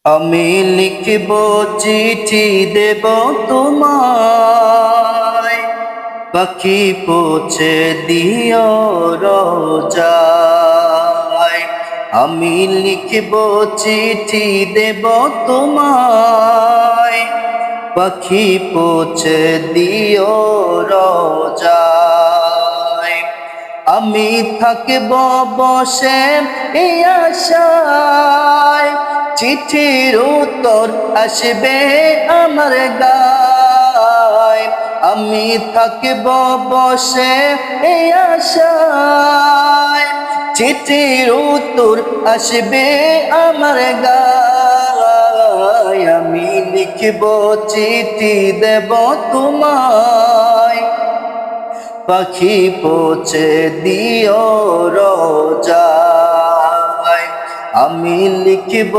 আমি লিখব চিঠি দেব তোমায়, পাখি পৌঁছে দিও রোজায়। আমি লিখব চিঠি দেব তোমায়, পাখি পৌঁছে দিও রোজায়। আমি থাকব বসে এই আশায়, চিঠির উত্তর আসবে আমার গায়। আমি থাকব বসে এই আশায়, চিঠির উত্তর আসবে আমার গায়। আমি লিখব চিঠি দেব তোমায়, পাখি পৌঁছে দিও রোজায়। আমি লিখব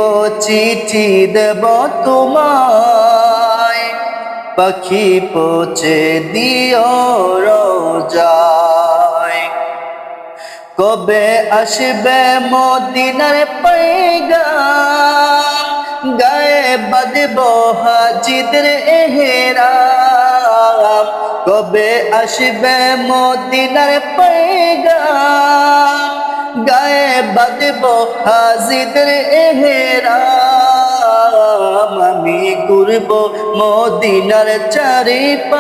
চিঠি দেব তোমায়, পাখি পৌঁছে দিও রোজায়। কবে আসবে মদিনার পয়গাম, গায়ে বাঁধব হাজিদের এহরাম। কবে আসবে মদিনার পয়গাম, গায়ে বাঁধব হাজিদের এহরাম। আমি ঘুরব মদিনার চারিপাশ,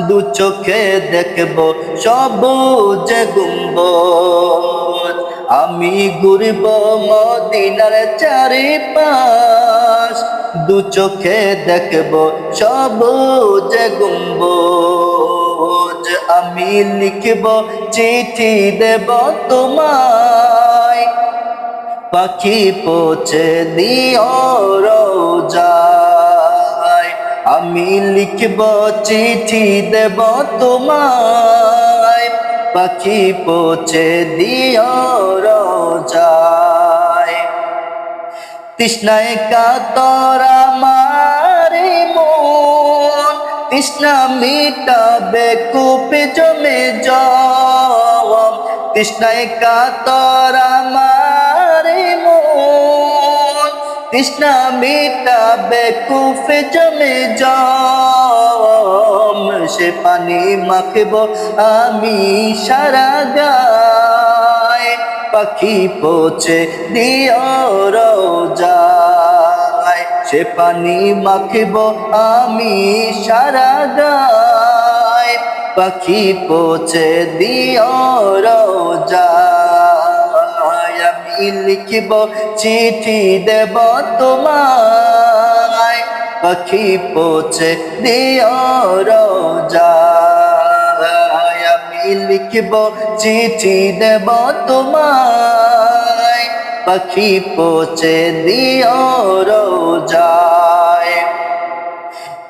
দু চোখে দেখব সবুজ গুম্বদ। আমি ঘুরব মদিনার চারিপাশ, দু চোখে দেখব সবুজ গুম্বদ। আমি লিখব চিঠি দেব তোমায়, পাখি পৌঁছে দিও রোজায়। আমি লিখব চিঠি দেব তোমায়, পাখি পৌঁছে দিও রোজায়। তৃষ্ণায় কাতর আমার মন, তৃষ্ণা মিটাবে কূপে জমে জল। তৃষ্ণায় কাতর আমার মন, তৃষ্ণা মিটাবে কূপে জমে জল। সে পানি মাখব আমি সারা গায়, পাখি পৌঁছে দিও রোজায়। সে পানি মাখব আমি সারা গায়, পাখি পৌঁছে দিও রোজায়। আমি লিখব চিঠি দেব তোমায়, পাখি পৌঁছে দিও রোজায়। আমি লিখব চিঠি দেব তোমায়, পাখি পৌঁছে দিও রোজায়।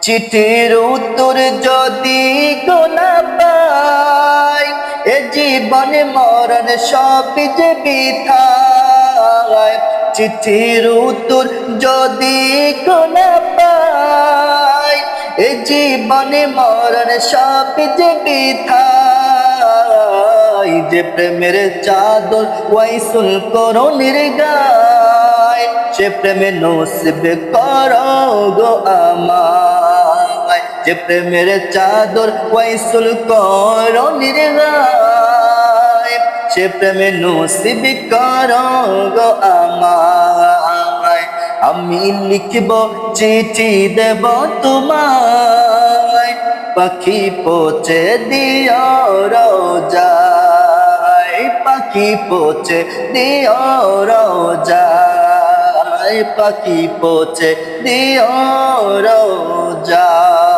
চিঠির উত্তর যদি গোনা পাই, এ জীবন মরণ সব যে বৃথায়। চিঠির উত্তর যদি গোনা পাই, এ জীবন মরণ সব যে বৃথায়। যে প্রেমের চাদর ওয়াইসুল করণের গায়, সে প্রেমে নসিব করো গো আমায়। যে প্রেমের চাদর ওয়াইসুল করণের গায়, সে প্রেমে নসিব করো গো আমায়। আমি লিখব চিঠি দেব তোমায়, পাখি পৌঁছে দিও রোজায়। পাখি পৌঁছে দিও রোজায়, পাখি পৌঁছে দিও রোজায়।